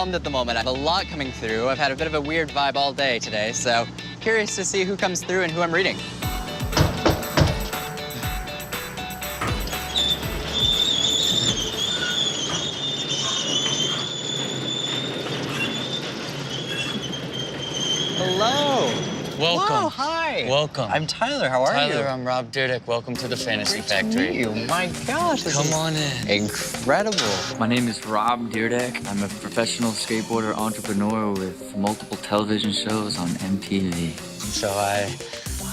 overwhelmed at the moment. I have a lot coming through. I've had a bit of a weird vibe all day today, so curious to see who comes through and who I'm reading. Hello. Welcome. Whoa, hi. Welcome. I'm Tyler. How are you? Tyler, I'm Rob Dyrdek. Welcome to the Fantasy Factory. Great to meet you. My gosh, this Come on in. Incredible. My name is Rob Dyrdek. I'm a professional skateboarder entrepreneur with multiple television shows on MTV. So I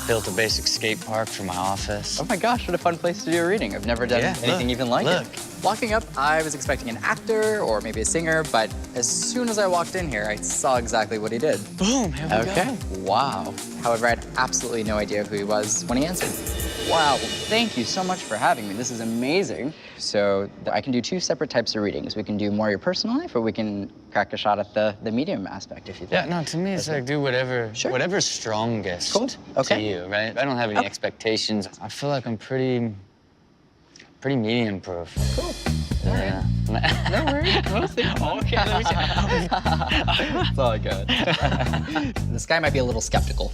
built a basic skate park for my office. Oh my gosh, what a fun place to do a reading. I've never done anything even like it. Walking up, I was expecting an actor or maybe a singer, but as soon as I walked in here, I saw exactly what he did. Boom, here we go. Wow. However, I had absolutely no idea who he was when he answered. Wow, well, thank you so much for having me. This is amazing. So I can do two separate types of readings. We can do more your personal life, or we can crack a shot at the medium aspect, if you think. Yeah, no, to me, it's like do whatever, whatever's strongest to you, right? I don't have any expectations. I feel like I'm pretty medium proof. Cool. Yeah. No worries. Okay, let me see. It's all good. This guy might be a little skeptical.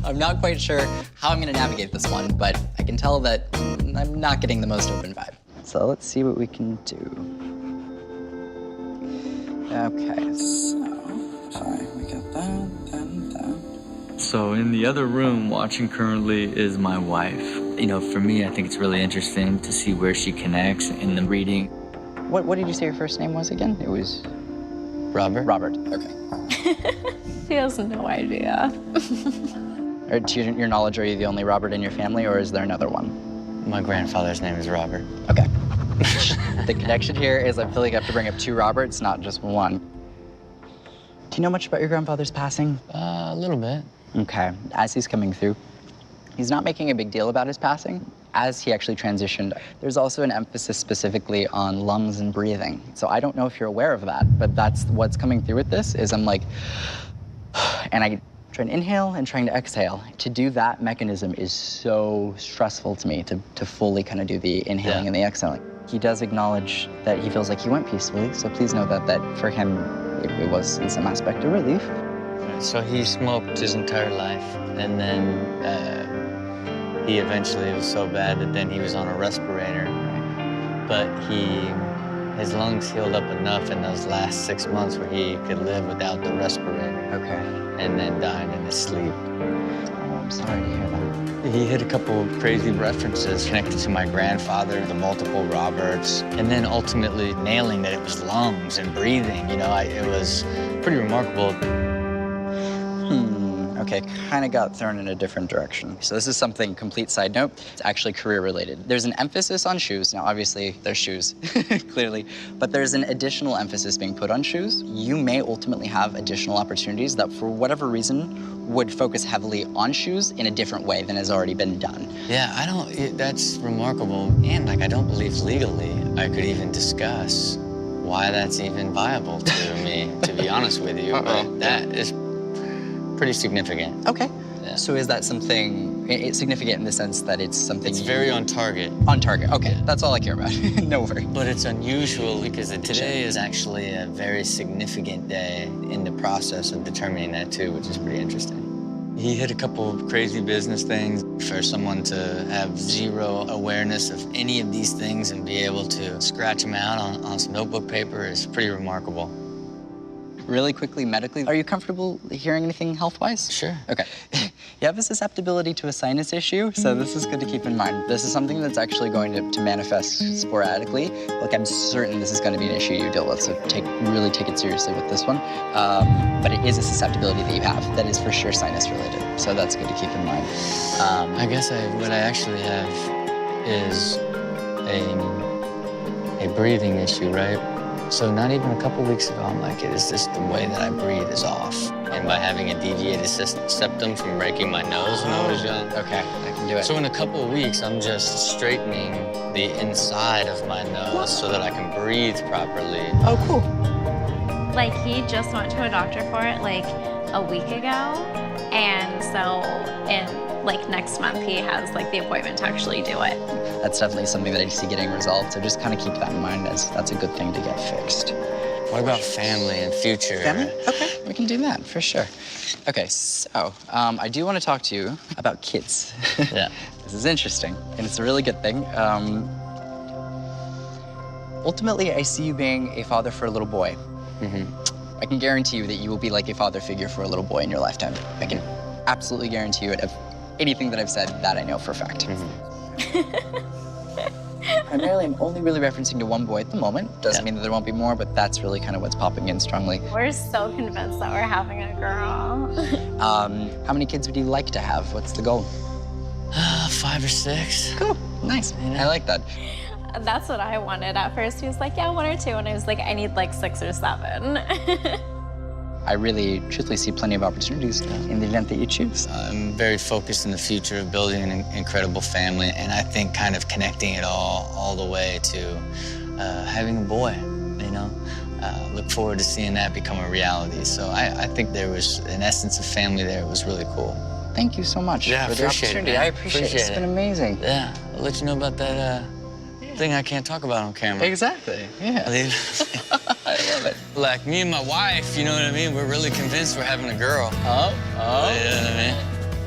I'm not quite sure how I'm gonna navigate this one, but I can tell that I'm not getting the most open vibe. So let's see what we can do. Okay, so, sorry, we got that. So in the other room watching currently is my wife. You know, for me, I think it's really interesting to see where she connects in the reading. What did you say your first name was again? It was... Robert? Robert, okay. He has no idea. Or to your knowledge, are you the only Robert in your family, or is there another one? My grandfather's name is Robert. Okay. The connection here is I feel like I have to bring up two Roberts, not just one. Do you know much about your grandfather's passing? A little bit. Okay. As he's coming through, he's not making a big deal about his passing. As he actually transitioned, there's also an emphasis specifically on lungs and breathing. So I don't know if you're aware of that, but that's what's coming through with this is I'm like, and I try and inhale and trying to exhale. To do that mechanism is so stressful to me, to fully kind of do the inhaling and the exhaling. He does acknowledge that he feels like he went peacefully, so please know that for him, it was in some aspect a relief. So he smoked his entire life, and then he eventually, it was so bad that then he was on a respirator. But his lungs healed up enough in those last 6 months where he could live without the respirator. Okay. And then died in his sleep. Oh, I'm sorry to hear that. He hit a couple of crazy references connected to my grandfather, the multiple Roberts, and then ultimately nailing that it was lungs and breathing. You know, it was pretty remarkable. Okay, kind of got thrown in a different direction. So this is something, complete side note, it's actually career related. There's an emphasis on shoes. Now, obviously, they're shoes, clearly, but there's an additional emphasis being put on shoes. You may ultimately have additional opportunities that, for whatever reason, would focus heavily on shoes in a different way than has already been done. Yeah, that's remarkable. And, like, I don't believe legally I could even discuss why that's even viable to me, to be honest with you. But that is pretty significant. Okay. Yeah. So is that something significant in the sense that it's something It's very on target. On target, okay. That's all I care about. No worry. But it's unusual because today is actually a very significant day in the process of determining that too, which is pretty interesting. He hit a couple of crazy business things. For someone to have zero awareness of any of these things and be able to scratch them out on some notebook paper is pretty remarkable. Really quickly, medically, are you comfortable hearing anything health-wise? Sure. Okay. You have a susceptibility to a sinus issue, so this is good to keep in mind. This is something that's actually going to manifest sporadically. Like, I'm certain this is going to be an issue you deal with, so really take it seriously with this one. But it is a susceptibility that you have that is for sure sinus-related, so that's good to keep in mind. I guess what I actually have is a breathing issue, right? So not even a couple weeks ago, I'm like, it's just the way that I breathe is off. And by having a deviated septum from breaking my nose when I was young. Okay, I can do it. So in a couple of weeks, I'm just straightening the inside of my nose so that I can breathe properly. Oh, cool. Like, he just went to a doctor for it, like, a week ago. And so like next month he has like the appointment to actually do it. That's definitely something that I see getting resolved, so just kind of keep that in mind as that's a good thing to get fixed. What about family and future? Family? Okay, we can do that for sure. Okay, so I do want to talk to you about kids. Yeah. This is interesting, and it's a really good thing. Ultimately, I see you being a father for a little boy. I can guarantee you that you will be like a father figure for a little boy in your lifetime. I can absolutely guarantee you it. Of anything that I've said, that I know for a fact. Primarily, I'm only really referencing to one boy at the moment. Doesn't mean that there won't be more, but that's really kind of what's popping in strongly. We're so convinced that we're having a girl. How many kids would you like to have? What's the goal? 5 or 6. Cool, nice. I like that. That's what I wanted at first. He was like, yeah, 1 or 2. And I was like, I need like 6 or 7. I really, truthfully see plenty of opportunities in the event that you choose. I'm very focused in the future of building an incredible family, and I think kind of connecting it all the way to having a boy, you know? Look forward to seeing that become a reality. So I think there was an essence of family there. It was really cool. Thank you so much Yeah, for the opportunity. man. I appreciate it. It's been amazing. Yeah, I'll let you know about that thing I can't talk about on camera. Exactly, yeah. I love it. Like me and my wife, you know what I mean? We're really convinced we're having a girl. Oh. You know what I mean?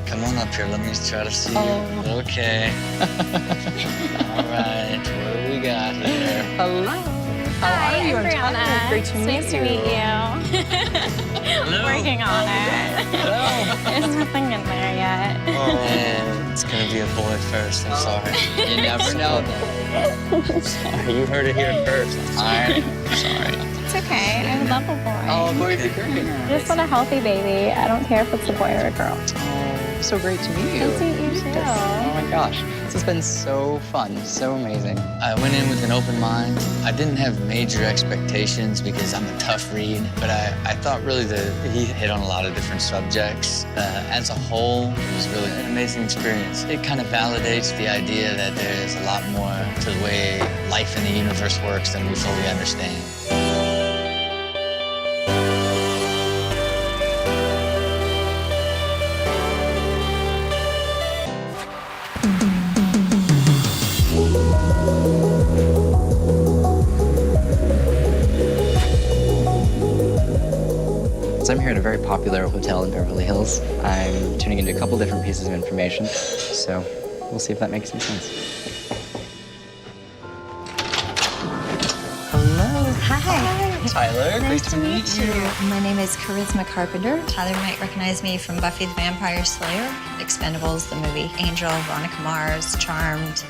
Come on up here, let me try to see you. Okay. All right, what do we got here? Hello. Hi, are you? I'm I'm Brianna. Tyler. Great to It's meet nice to meet you. Working on it. There's nothing in there yet. And it's gonna be a boy first, I'm sorry. You never know. I'm sorry, you heard it here first. I'm sorry. It's okay. I love a boy. Oh, boy, be great. I just want a healthy baby. I don't care if it's a boy or a girl. Oh, so great to meet you. Nice to meet you too. Oh my gosh, this has been so fun, so amazing. I went in with an open mind. I didn't have major expectations because I'm a tough read, but I thought really that he hit on a lot of different subjects. As a whole, it was really an amazing experience. It kind of validates the idea that there's a lot more to the way life in the universe works than we fully understand. So I'm here at a very popular hotel in Beverly Hills. I'm tuning into a couple different pieces of information, so we'll see if that makes any sense. Hello. Hi. Tyler, great to meet you. My name is Charisma Carpenter. Tyler might recognize me from Buffy The Vampire Slayer, Expendables, the movie, Angel, Veronica Mars, Charmed,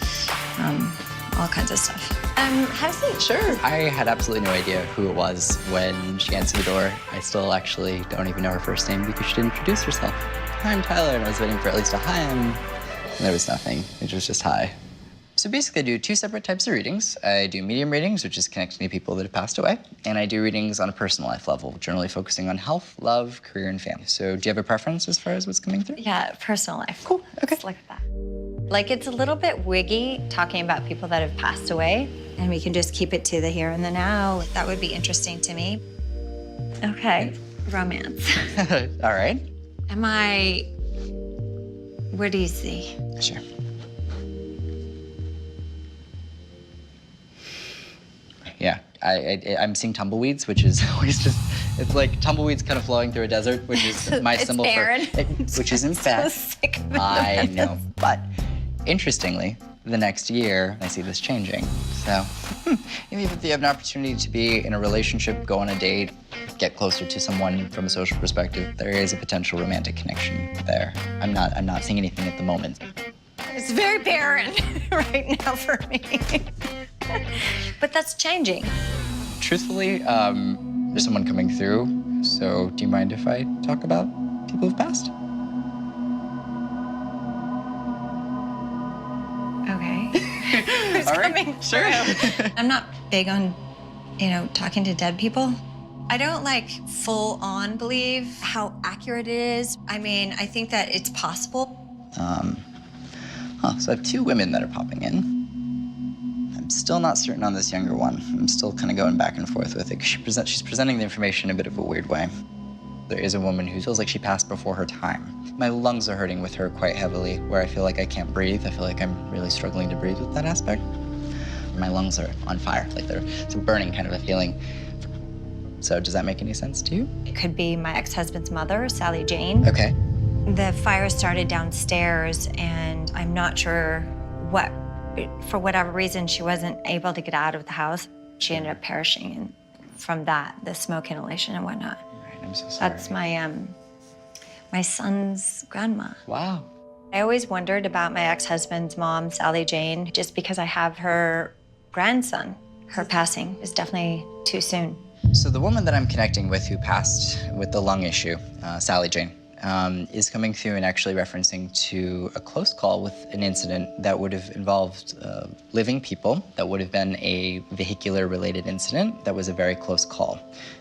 all kinds of stuff. Have a seat. Sure. I had absolutely no idea who it was when she answered the door. I still actually don't even know her first name because she didn't introduce herself. Hi, I'm Tyler, and I was waiting for at least a hi, and there was nothing. It was just hi. So basically, I do 2 separate types of readings. I do medium readings, which is connecting to people that have passed away, and I do readings on a personal life level, generally focusing on health, love, career, and family. So do you have a preference as far as what's coming through? Yeah, personal life. Cool, okay. Let's look at that. Like, it's a little bit wiggy talking about people that have passed away, and we can just keep it to the here and the now. That would be interesting to me. Okay, romance. All right. What do you see? Sure. Yeah, I'm seeing tumbleweeds, which is always just, it's like tumbleweeds kind of flowing through a desert, which is my symbol barren. Which is in fact, sick of it. I know. But interestingly, the next year, I see this changing. So even if you have an opportunity to be in a relationship, go on a date, get closer to someone from a social perspective, there is a potential romantic connection there. I'm not seeing anything at the moment. It's very barren right now for me. But that's changing. Truthfully, there's someone coming through, so do you mind if I talk about people who've passed? Okay. Who's All right, coming sure. through? I'm not big on, talking to dead people. I don't full on believe how accurate it is. I mean, I think that it's possible. So I have 2 women that are popping in. I'm still not certain on this younger one. I'm still kind of going back and forth with it. She's presenting the information in a bit of a weird way. There is a woman who feels like she passed before her time. My lungs are hurting with her quite heavily, where I feel like I can't breathe. I feel like I'm really struggling to breathe with that aspect. My lungs are on fire, like it's a burning kind of a feeling. So does that make any sense to you? It could be my ex-husband's mother, Sally Jane. Okay. The fire started downstairs, and I'm not sure what, for whatever reason, she wasn't able to get out of the house. She ended up perishing from that, the smoke inhalation and whatnot. Right, I'm so sorry. That's my son's grandma. Wow. I always wondered about my ex-husband's mom, Sally Jane, just because I have her grandson. Her passing is definitely too soon. So the woman that I'm connecting with who passed with the lung issue, Sally Jane, is coming through and actually referencing to a close call with an incident that would have involved living people, that would have been a vehicular-related incident that was a very close call.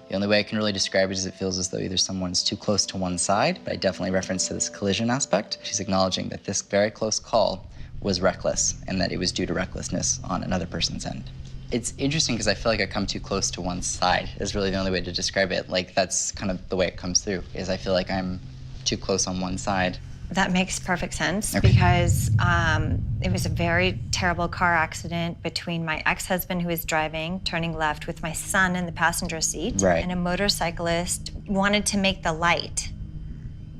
The only way I can really describe it is it feels as though either someone's too close to one side, but I definitely reference to this collision aspect. She's acknowledging that this very close call was reckless and that it was due to recklessness on another person's end. It's interesting because I feel like I come too close to one side is really the only way to describe it. Like, that's kind of the way it comes through, is I feel like I'm too close on one side. That makes perfect sense Okay. because it was a very terrible car accident between my ex-husband who was driving, turning left with my son in the passenger seat. Right. And a motorcyclist wanted to make the light.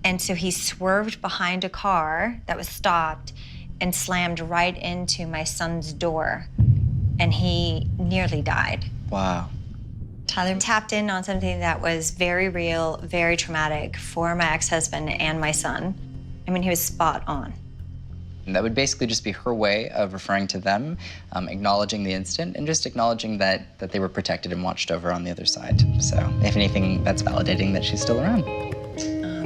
And so he swerved behind a car that was stopped and slammed right into my son's door. And he nearly died. Wow. Tyler tapped in on something that was very real, very traumatic for my ex-husband and my son. I mean, he was spot on. And that would basically just be her way of referring to them, acknowledging the incident, and just acknowledging that they were protected and watched over on the other side. So if anything, that's validating that she's still around.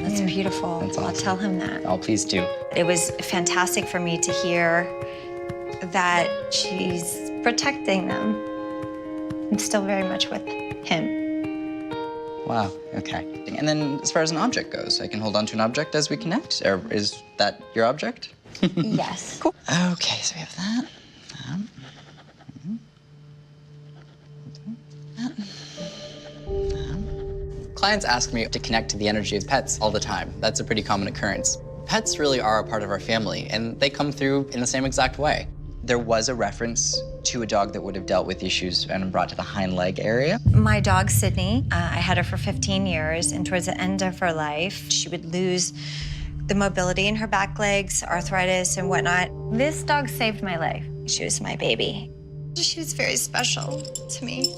That's beautiful. That's I'll awesome. tell him that. Oh, please do. It was fantastic for me to hear that she's protecting them. I'm still very much with him. Wow, okay. And then as far as an object goes, I can hold on to an object as we connect? Or is that your object? Yes. Cool. Okay, so we have that. Clients ask me to connect to the energy of pets all the time. That's a pretty common occurrence. Pets really are a part of our family, and they come through in the same exact way. There was a reference to a dog that would have dealt with issues and brought to the hind leg area. My dog, Sydney, I had her for 15 years, and towards the end of her life, she would lose the mobility in her back legs, arthritis and whatnot. This dog saved my life. She was my baby. She was very special to me.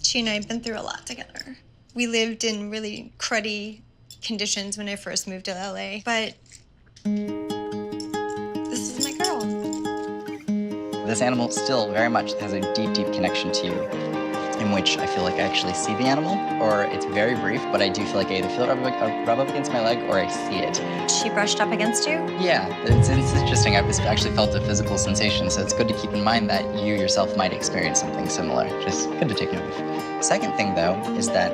She and I have been through a lot together. We lived in really cruddy conditions when I first moved to LA, but this is my girl. This animal still very much has a deep, deep connection to you, in which I feel like I actually see the animal, or it's very brief, but I do feel like I either feel it rub up against my leg or I see it. She brushed up against you? Yeah, it's interesting. I've actually felt a physical sensation, so it's good to keep in mind that you yourself might experience something similar. Just good to take note of. Second thing, though, is that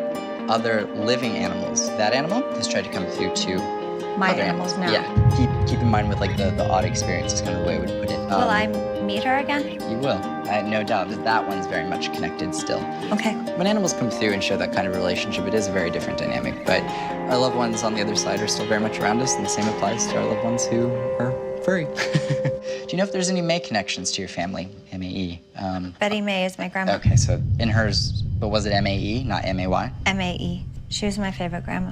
other living animals, that animal has tried to come through to My other animals now. Yeah, keep in mind with like the odd experience is kind of the way I would put it. Will I meet her again? You will. I have no doubt that one's very much connected still. Okay. When animals come through and show that kind of relationship, it is a very different dynamic, but our loved ones on the other side are still very much around us, and the same applies to our loved ones who are furry. Do you know if there's any May connections to your family? M-A-E. Betty May is my grandma. Okay, so in hers, but was it M-A-E, not M-A-Y? M-A-E. She was my favorite grandma.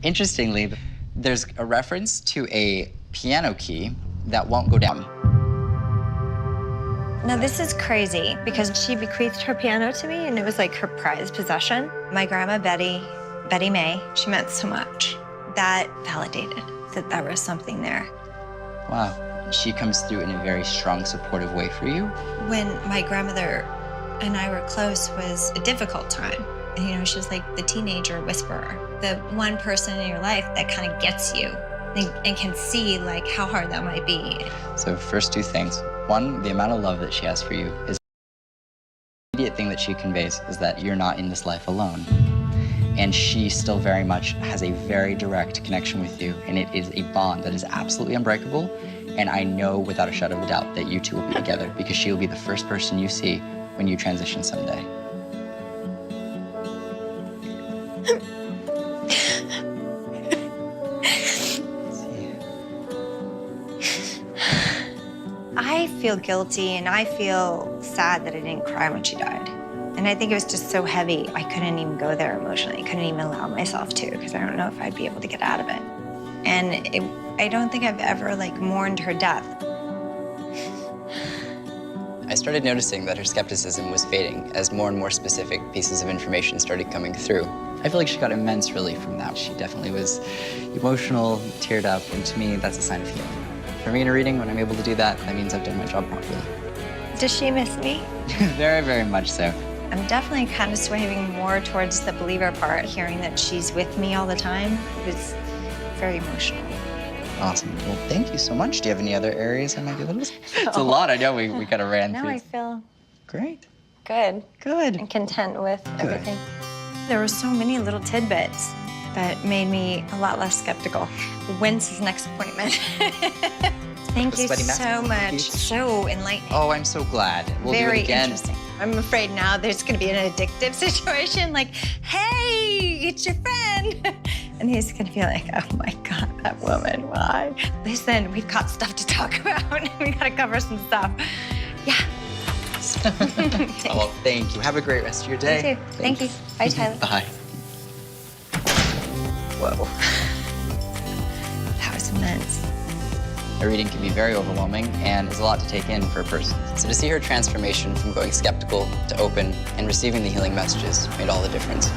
Interestingly, there's a reference to a piano key that won't go down. Now, this is crazy because she bequeathed her piano to me, and it was like her prized possession. My grandma, Betty May, she meant so much. That validated that there was something there. Wow. She comes through in a very strong, supportive way for you. When my grandmother and I were close was a difficult time. You know, she was like the teenager whisperer, the one person in your life that kind of gets you and can see like how hard that might be. So first two things. One, the amount of love that she has for you is the immediate thing that she conveys is that you're not in this life alone. And she still very much has a very direct connection with you, and it is a bond that is absolutely unbreakable. And I know without a shadow of a doubt that you two will be together because she will be the first person you see when you transition someday. I feel guilty and I feel sad that I didn't cry when she died. And I think it was just so heavy, I couldn't even go there emotionally. I couldn't even allow myself to, because I don't know if I'd be able to get out of it. And I don't think I've ever mourned her death. I started noticing that her skepticism was fading as more and more specific pieces of information started coming through. I feel like she got immense relief from that. She definitely was emotional, teared up, and to me, that's a sign of healing. For me in a reading, when I'm able to do that, that means I've done my job properly. Does she miss me? Very, very much so. I'm definitely kind of swaying more towards the believer part. Hearing that she's with me all the time was very emotional. Awesome. Well, thank you so much. Do you have any other areas I might be able to? It's a lot. I know we kind of ran Now through. I feel Great. good. Good. And content with everything. There were so many little tidbits that made me a lot less skeptical. When's his next appointment? Thank The you sweaty mask so much. cookie. So enlightening. Oh, I'm so glad. We'll do Very it again. interesting. I'm afraid now there's going to be an addictive situation. Like, hey, it's your friend. And he's going to be like, oh my God, that woman, why? Listen, we've got stuff to talk about. We got to cover some stuff. Yeah. Oh, well, thank you. Have a great rest of your day. You too. Thank you. Bye, Tyler. Bye. Whoa. That was immense. A reading can be very overwhelming and is a lot to take in for a person. So to see her transformation from going skeptical to open and receiving the healing messages made all the difference.